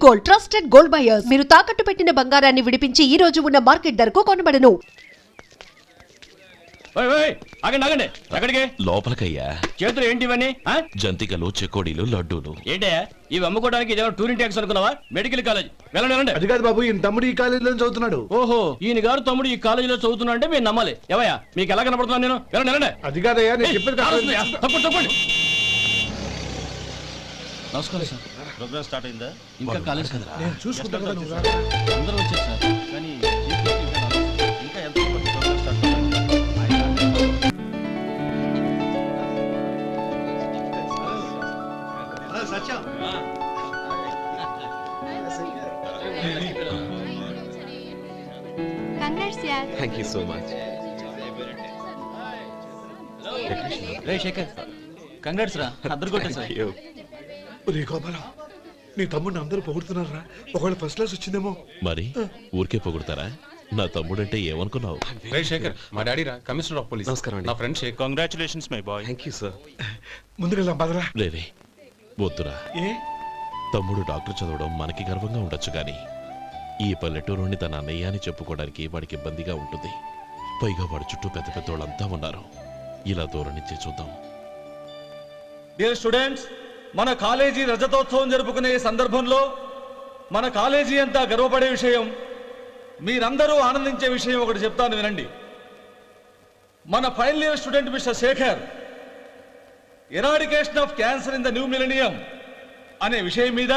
Gold, trusted gold buyers. మీరు తాకట్టు పెట్టిన బంగారాన్ని విడిపించి ఈ రోజు ఉన్న మార్కెట్ ధరకు కొనబడను. ఆగండి ఎక్కడికి? లోపలికయ్యా. చేతులు ఏంటి ఇవన్నీ? జంతికలు, చెకోడీలు, లడ్డూలు. ఏంటయ్యా ఇవి అమ్ముకోవడానికి ఇదేమో టూరింగ్ ట్యాక్స్ అనుకున్నావా? మెడికల్ కాలేజ్ వెళ్ళండి. అది కాదు బాబు, ఈయన తమ్ముడు ఈ కాలేజీలో చదువుతున్నాడు. ఓహో, ఈయన గారు తమ్ముడు ఈ కాలేజీలో చదువుతున్నా అంటే మీరు నమ్మాలి. ఎవయ్యా మీకు ఎలా కనపడుతున్నాను నేను? వెళ్ళండి. అది కాదయ్యా, నేను చెప్పేది తప్పండి. నమస్కారం సార్. ప్రోగ్రామ్ స్టార్ట్ అయిందా? ఇంకా కాలేజ్ కదా నేను చూసుకుంటా కదా. అందరూ వచ్చారు సార్, కానీ ఇంకా ఎంత ప్రోగ్రామ్ స్టార్ట్ అవ్వాలి? Satyam Congrats, yaar. Thank you so much. రే శేఖర్, కంగ్రాట్స్ రా, అద్దరు కొట్టేసారు. రే గోపాలం, నీ తమ్ముడిని అందరూ పొగుడుతున్నారా? ఒకవేళ ఫస్ట్ క్లాస్ వచ్చిందేమో. మరి ఊరికే పొగుడతారా? నా తమ్ముడంటే ఏమనుకున్నావు? రే శేఖర్, మా డాడీ రా, కమిషనర్ ఆఫ్ పోలీస్. నమస్కారం అండి. నా friend Shekhar. Congratulations my boy. Thank you sir. ముందుకెళ్ళాం బదరా. రే వద్దురా. ఏ తమ్ముడు డాక్టర్ చదవడం మనకి గర్వంగా ఉండొచ్చు కానీ ఈ పల్లెటూరుని తన అన్నయ్య అని చెప్పుకోవడానికి వాడికి ఇబ్బందిగా ఉంటుంది. పైగా వాడి చుట్టూ పెద్ద పెద్దోళ్ళంతా ఉన్నారు. ఇలా దూరం నుంచి చూద్దాం. డియర్ స్టూడెంట్స్, మన కాలేజీ రజతోత్సవం జరుపుకునే ఈ సందర్భంలో మన కాలేజీ అంతా గర్వపడే విషయం, మీరందరూ ఆనందించే విషయం ఒకటి చెప్తాను వినండి. మన final year student mister Shekhar eradication of cancer in the new millennium అనే విషయం మీద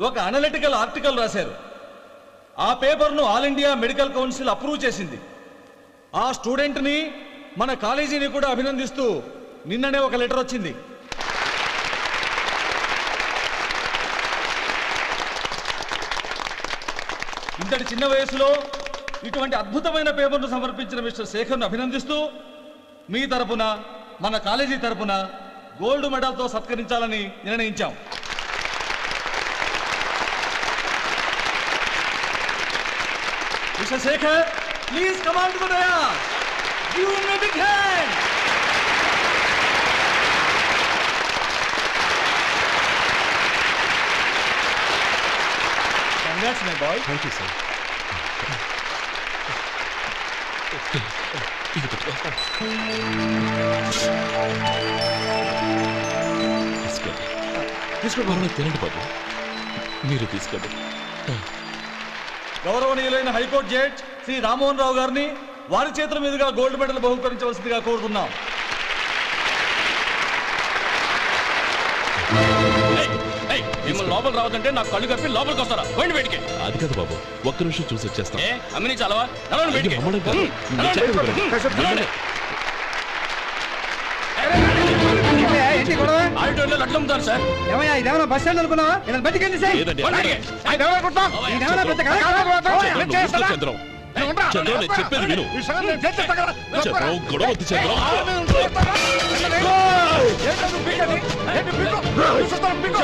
ఒక అనలిటికల్ ఆర్టికల్ రాశారు. ఆ పేపర్ను all India medical council approve చేసింది. ఆ స్టూడెంట్ని, మన కాలేజీని కూడా అభినందిస్తూ నిన్ననే ఒక లెటర్ వచ్చింది. ఇంతటి చిన్న వయసులో ఇటువంటి అద్భుతమైన పేపర్ను సమర్పించిన మిస్టర్ శేఖర్ను అభినందిస్తూ మీ తరపున, మన కాలేజీ తరపున గోల్డ్ మెడల్తో సత్కరించాలని నిర్ణయించాం. Mister Shekhar, please come on to the dais. Give him a big hand. Congrats my boy. Thank you sir. తీసుకోండి. తినండి బాబు, మీరు తీసుకోండి. గౌరవనీయులైన హైకోర్టు జడ్జ్ శ్రీ రామ్మోహన్ రావు గారిని వారి చేతుల మీదుగా గోల్డ్ మెడల్ బహుకరించవలసిందిగా కోరుతున్నాం. మిమ్మల్ని లోపల రావద్దంటే నాకు కళ్ళు కప్పి లోపలికి వస్తారా? పోయింది బయటికి. అది కాదు బాబు, ఒక్క నిమిషం చూసి వచ్చేస్తాం. అమ్మిని చాలవా? ఆడిటోరియంలో లడ్లు అమ్ముతారు సార్. ఇదేమన్నా బస్ స్టాండ్ అనుకున్నావా? బయటికి చంద్రం, నేను చెప్పేది విను. చంద్రం, గొడవ వద్దు చంద్రం.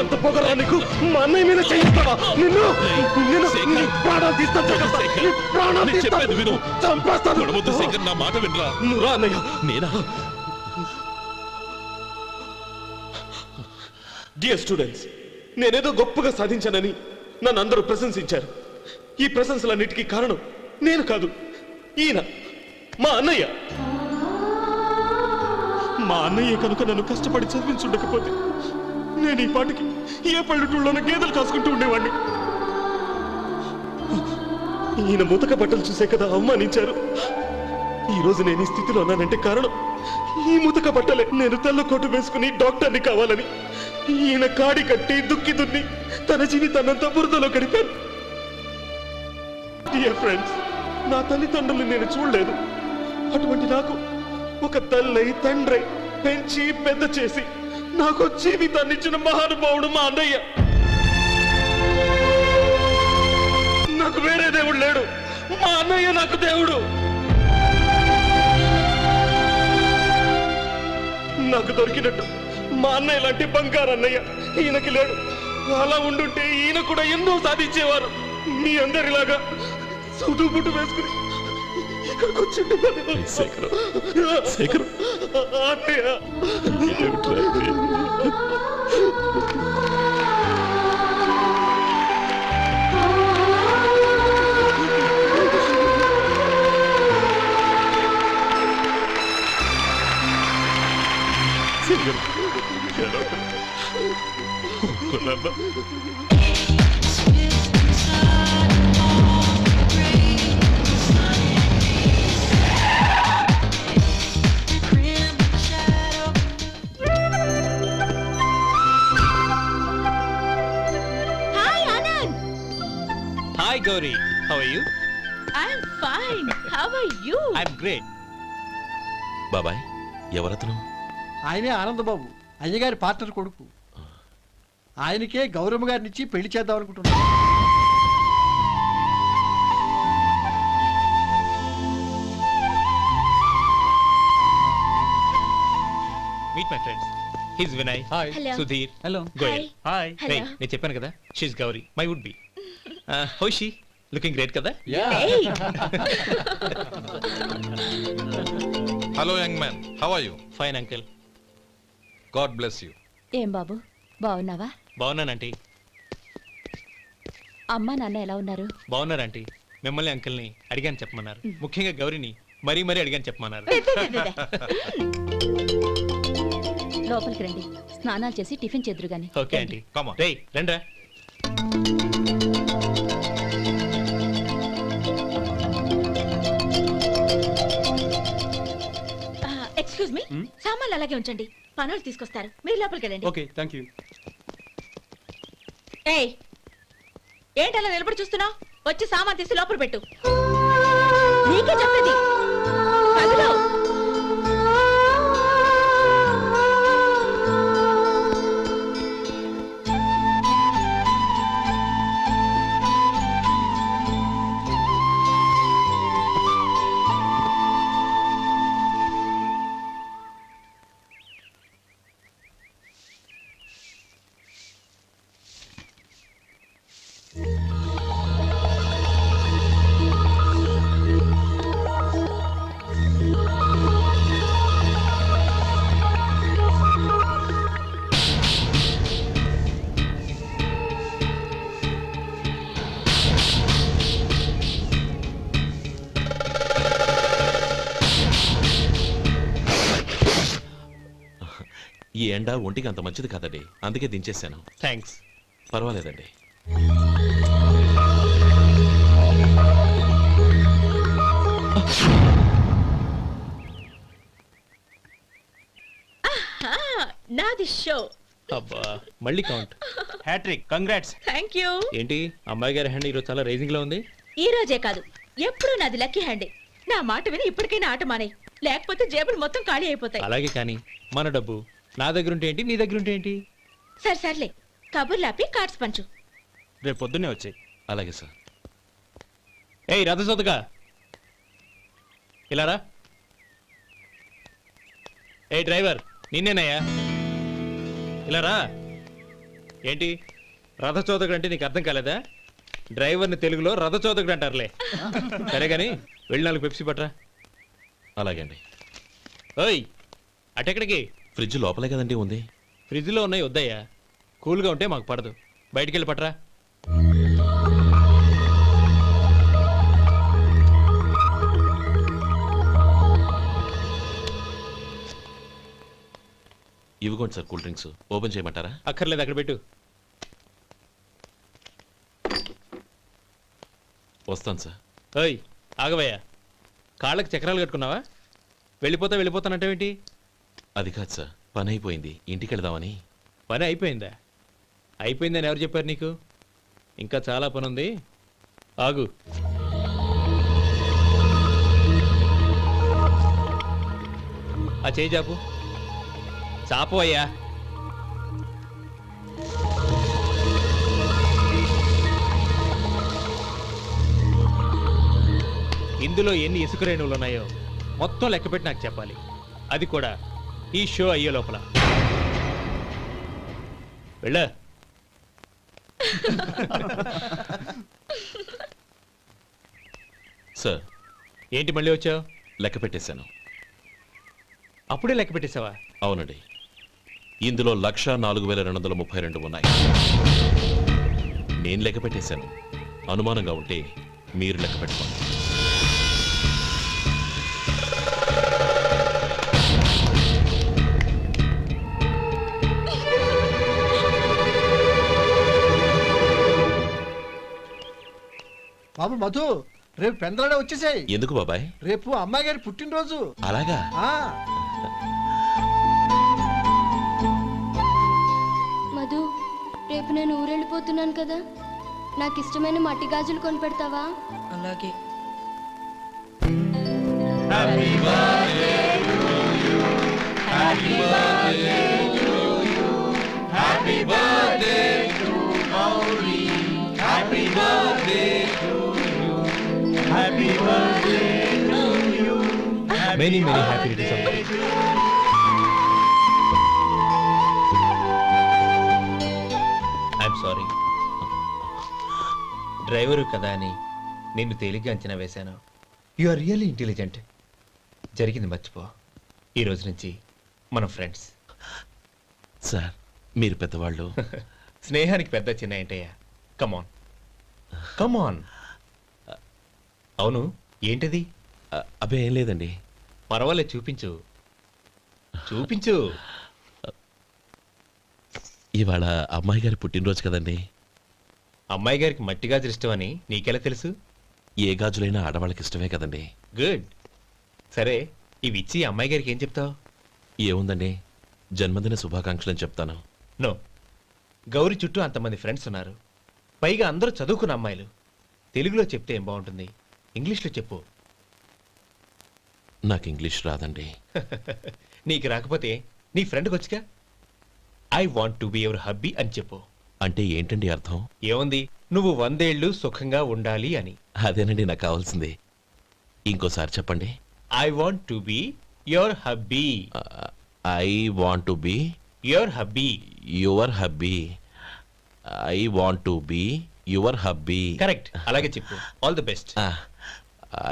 ఎంత పొగరా నీకు? మా అన్నయ్య మీద చేయిస్తావా? నిన్ను ప్రాణాలు తీస్తాను. చెప్పేది విను. చంపేస్తాను. గొడవ వద్దు శేఖర్, నా మాట వినరా. నువ్వు రా అన్నయ్య. నేనా? డియర్ స్టూడెంట్స్, నేనేదో గొప్పగా సాధించానని నన్ను అందరూ ప్రశంసించారు. ఈ ప్రశంసలన్నిటికీ కారణం నేను కాదు, ఈయన మా అన్నయ్య. మా అన్నయ్య కనుక నన్ను కష్టపడి చదివించుండకపోతే నేను ఈ పాటికి ఏ పల్లెటూళ్ళలోనూ గేదెలు కాసుకుంటూ ఉండేవాడిని. ఈయన ముతక బట్టలు చూసే కదా అవమానించారు. ఈ రోజు నేను ఈ స్థితిలో ఉన్నానంటే కారణం ఈ ముతక బట్టలే. నేను తెల్ల కోటు వేసుకుని డాక్టర్ని కావాలని ఈయన కాడి కట్టి దుక్కి దున్ని తన జీవితాన్నంతా బురదలో గడిపాను. డియర్ ఫ్రెండ్స్, నా తల్లిదండ్రులు నేను చూడలేదు. అటువంటి నాకు ఒక తల్లై తండ్రి పెంచి పెద్ద చేసి నాకు జీవితాన్ని ఇచ్చిన మహానుభావుడు మా అన్నయ్య. నాకు వేరే దేవుడు లేడు, మా అన్నయ్య నాకు దేవుడు. నాకు దొరికినట్టు మా అన్నయ్య లాంటి బంగారు అన్నయ్య ఈయనకి లేడు. అలా ఉండుంటే ఈయన కూడా ఎన్నో సాధించేవారు. మీ అందరిలాగా సుదుబుట్టు వేసుకుని ఇక్కడికి వచ్చిండు. శేఖర్, అన్నయ్య, నాన్న. Hi Anand. Hi Gauri, how are you? I'm fine. How are you? I'm great. బాబాయ్ ఎవరతను? ఆయనే ఆనందబాబు, అయ్యగారి పార్ట్నర్ కొడుకు. ఆయనకే గౌరమ్మ గారినిచ్చి పెళ్లి చేద్దాం అనుకుంటున్నాను. Meet my friends. His Vinay. Hi. Hello. Sudheer. Hello. Goyal. Hi. Hello. నేను చెప్పాను కదా, she's Gauri, my would be. How she? Looking great కదా? Hey. Hello young man, how are you? Fine uncle. God bless you. ఏం బాబు, బాగున్నావా? బాగున్నానంటీ. అమ్మా నాన్న ఎలా ఉన్నారు? బాగున్నారంటీ. మిమ్మల్ని అంకిల్ని అడిగాను చెప్పమన్నారు. ముఖ్యంగా గౌరీని మరీ మరీ అడిగాను చెప్పమన్నారు. లోపలికి రండి, స్నానాలు చేసి టిఫిన్ చేద్దురు గాని. Okay aunty. Come on. రేయ్ రండ్రా. ఎక్స్క్యూజ్ మీ, సామాన్లు అలాగే ఉంచండి, పనులు తీసుకొస్తారు. మీరు లోపలికి వెళ్ళండి. Okay, thank you. ఏయ్, ఏంటలా నిలబడి చూస్తున్నావు? వచ్చి సామాన్ తీసి లోపల పెట్టు. నీకే చెప్పేది. కదులు. ఈ ఎండ ఒంటికి అంత మంచిది కాదండి, అందుకే దించేశాను. థ్యాంక్స్. పర్వాలేదండి. నాది షో. అబ్బా, మళ్ళీ count. Hattrick, congrats. Thank you. ఏంటి అమ్మాయి గారి హ్యాండ్ ఈరోజు చాలా రైజింగ్ లో ఉంది? ఈ రోజే కాదు, ఎప్పుడు నాది లక్కీ హ్యాండే. నా మాట విని ఇప్పటికైనా ఆట మానే, లేకపోతే జేబులు మొత్తం ఖాళీ అయిపోతాయి. అలాగే కానీ మన డబ్బు నా దగ్గర ఉంటే ఏంటి, నీ దగ్గర ఉంటే ఏంటి? సరే సర్లే, కబుర్లు ఆపి కార్డ్స్ పంచు. రేపు పొద్దున్నే వచ్చాయి. అలాగే సార్. ఏయ్ రథసోదగా, ఇలా రా. ఏ డ్రైవర్, నిన్నేనయ్యా, ఇలా రా. ఏంటి రథచోదకుడు అంటే నీకు అర్థం కాలేదా? డ్రైవర్ని తెలుగులో రథచోదకుడు అంటారులే. సరే కానీ వెళ్ళి 4 పెప్సీ పట్రా. అలాగే అండి. ఓయ్ అటెక్కడికి? ఫ్రిడ్జ్ లోపలే కదండి ఉంది. ఫ్రిడ్జ్లో ఉన్నాయి వద్దయ్యా, కూల్గా ఉంటే మాకు పడదు. బయటికి వెళ్ళి పట్రా. ఇవ్వకోండి సార్ కూల్ డ్రింక్స్. ఓపెన్ చేయమంటారా? అక్కర్లేదు, అక్కడ పెట్టు. వస్తాను సార్. ఓయ్ ఆగవయ్యా, కాళ్ళకి చక్రాలు కట్టుకున్నావా? వెళ్ళిపోతానంటావేంటి? అది కాదు సార్, పని అయిపోయింది, ఇంటికి వెళదామని. పని అయిపోయిందా? అయిపోయిందని ఎవరు చెప్పారు నీకు? ఇంకా చాలా పని ఉంది, ఆగు. ఆ చేయి చాపు. చాపు అయ్యా. ఇందులో ఎన్ని ఇసుక రేణువులు ఉన్నాయో మొత్తం లెక్కపెట్టి నాకు చెప్పాలి. అది కూడా ఈ షో అయ్యే లోపల. వెళ్ళ. సార్. ఏంటి మళ్ళీ వచ్చావు? లెక్క పెట్టేశాను. అప్పుడే లెక్క పెట్టేశావా? అవునండి. ఇందులో 1,04,232 ఉన్నాయి. నేను లెక్క పెట్టేశాను. అనుమానంగా ఉంటే మీరు లెక్క పెట్టుకోండి. బాబు మధు, రేపు పెందలాడే వచ్చేసాయి. ఎందుకు బాబాయ్? రేపు అమ్మాయి గారి పుట్టినరోజు. అలాగా? ఆ మధు, రేపు నేను ఊరెళ్ళిపోతున్నాను కదా, నాకు ఇష్టమైన మట్టి గాజులు కొనిపెడతావా? అలాగే. Many happy returns. I'm sorry. Driver కదా అని నిన్ను తేలిగ్గా అంచనా వేశాను. You are really intelligent. జరిగింది మర్చిపో. ఈ రోజు నుంచి మనం ఫ్రెండ్స్. సార్ మీరు పెద్దవాళ్ళు. స్నేహానికి పెద్ద చిన్న ఏంటయ్యా? కమాన్ కమాన్. అవును, ఏంటది? అబ్బే ఏం లేదండి. పర్వాలేదు, చూపించు చూపించు. ఇవాళ అమ్మాయి గారి పుట్టినరోజు కదండి. అమ్మాయి గారికి మట్టి గాజులు ఇష్టమని నీకెలా తెలుసు? ఏ గాజులైనా ఆడవాళ్ళకి ఇష్టమే కదండి. గుడ్. సరే, ఇవి ఇచ్చి అమ్మాయి గారికి ఏం చెప్తావు? ఏముందండి, జన్మదిన శుభాకాంక్షలు చెప్తాను. నో, గౌరీ చుట్టూ అంతమంది ఫ్రెండ్స్ ఉన్నారు, పైగా అందరూ చదువుకున్న అమ్మాయిలు. తెలుగులో చెప్తే ఏం బాగుంటుంది? ఇంగ్లీష్లో చెప్పు. నాకు ఇంగ్లీష్ రాదండి. నీకు రాకపోతే నీ ఫ్రెండ్కి వచ్చిగా I want to be your hubby అని చెప్పు. అంటే ఏంటండి అర్థం? ఏముంది, నువ్వు 100 ఏళ్ళు సుఖంగా ఉండాలి అని. అదేనండి నాకు కావాల్సింది. ఇంకోసారి చెప్పండి. I want to be your hubby. I want to be your hubby. Your hubby. I want to be your hubby. Correct, అలాగే చెప్పు. All the best.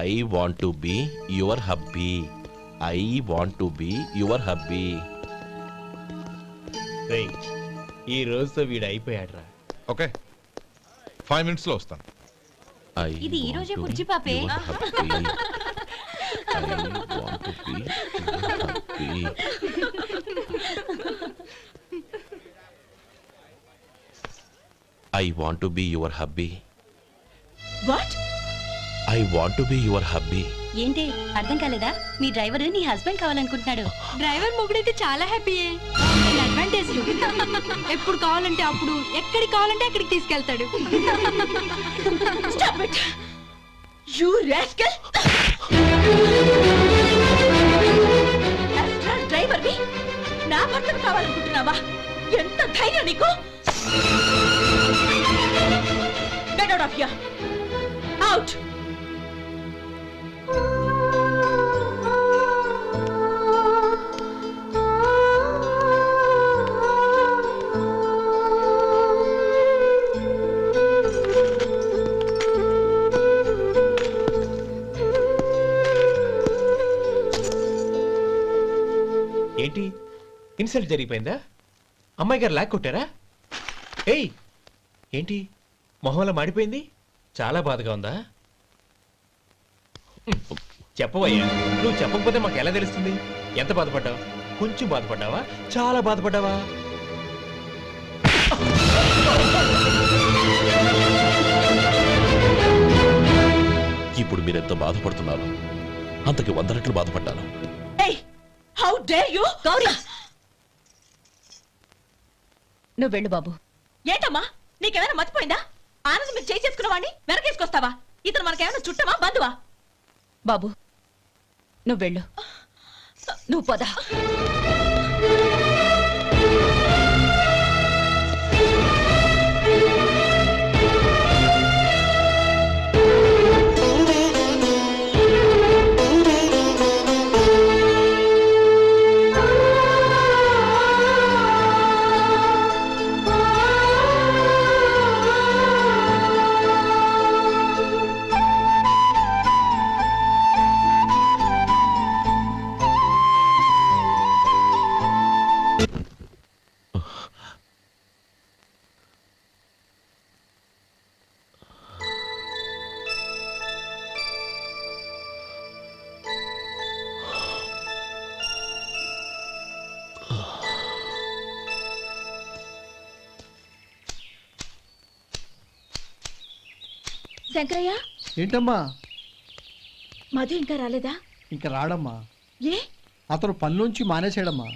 I want to be your hubby. I want to be your hubby. ఈ రోజుతో వీడు అయిపోయాడ్రా. Okay, 5 minutes లో వస్తాను. ఇది ఈ రోజే కుర్చీ పాపే. I want to be your hubby. What? I want to be your hubby. ఏంటి అర్థం కాలేదా? మీ డ్రైవర్ నీ హస్బెండ్ కావాలనుకుంటున్నాడు. డ్రైవర్ మొగుడైతే చాలా హ్యాపీయే. అడ్వాంటేజ్ ఎప్పుడు కావాలంటే అప్పుడు, ఎక్కడికి కావాలంటే అక్కడికి తీసుకెళ్తాడు. Stop it! You rascal! Driver వి నా భర్తను కావాలనుకుంటున్నావా? ఎంత ధైర్యం నీకు! Get out of here! Out! ఏంటి, ఇన్సల్ట్ జరిగిపోయిందా? అమ్మాయి గారు లాక్ కొట్టారా? ఏయ్, ఏంటి మొహంలో మాడిపోయింది? చాలా బాధగా ఉందా? చెప్పవయ్యా, నువ్వు చెప్పకపోతే మాకు ఎలా తెలుస్తుంది? ఎంత బాధపడ్డావు? కొంచెం బాధపడ్డావా? చాలా బాధపడ్డావా? ఇప్పుడు మీరెంత బాధపడుతున్నారు, అంతకి 100 రెట్లు బాధపడ్డాను. How dare you? గౌరీ, నువ్వు వెళ్ళు బాబు. ఏంటమ్మా, నీకేమైనా మర్చిపోయిందా? ఆనందం మీరు చేసుకున్న వాడిని వెనకేసుకొస్తావా? ఇతను మనకేమైనా చుట్టమా, బంధువా? బాబు నువ్వు వెళ్ళు. నువ్వు పద. శంకరయ్య, ఏంటమ్మా? మధు ఇంకా రాలేదా? ఇంకా రాడమ్మా. ఏ? అతను పనిలోంచి మానేసాడమ్మా.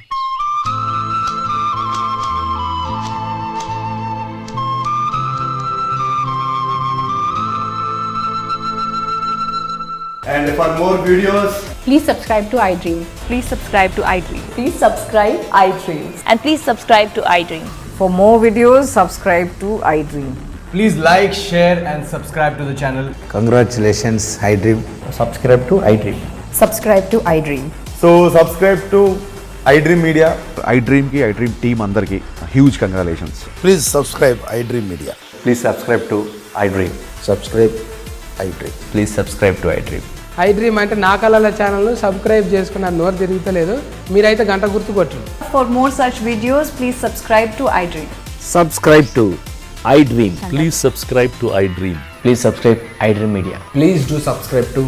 And for more videos, Please subscribe to iDream. Please subscribe to iDream. Please subscribe iDream. And please subscribe to iDream. For more videos, subscribe to iDream. please like, share and subscribe to the channel. Congratulations iDream. Subscribe to iDream. Subscribe to iDream. So subscribe to iDream Media. iDream కి iDream team అందరికి huge congratulations. Please subscribe iDream media. Please subscribe to iDream. Subscribe iDream. Please subscribe to iDream. iDream అంటే నా కళల ఛానల్ను subscribe చేసుకున్న నోరు తిరుగుతలేదు. మీరైతే గంట గుర్తు కొట్టు. For more such videos, please subscribe to iDream. Subscribe to iDream. Please subscribe to iDream. Please subscribe iDream Media. Please do subscribe to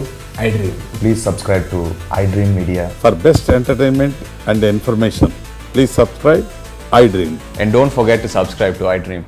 iDream. Please subscribe to iDream Media. For best entertainment and information, please subscribe iDream. And don't forget to subscribe to iDream.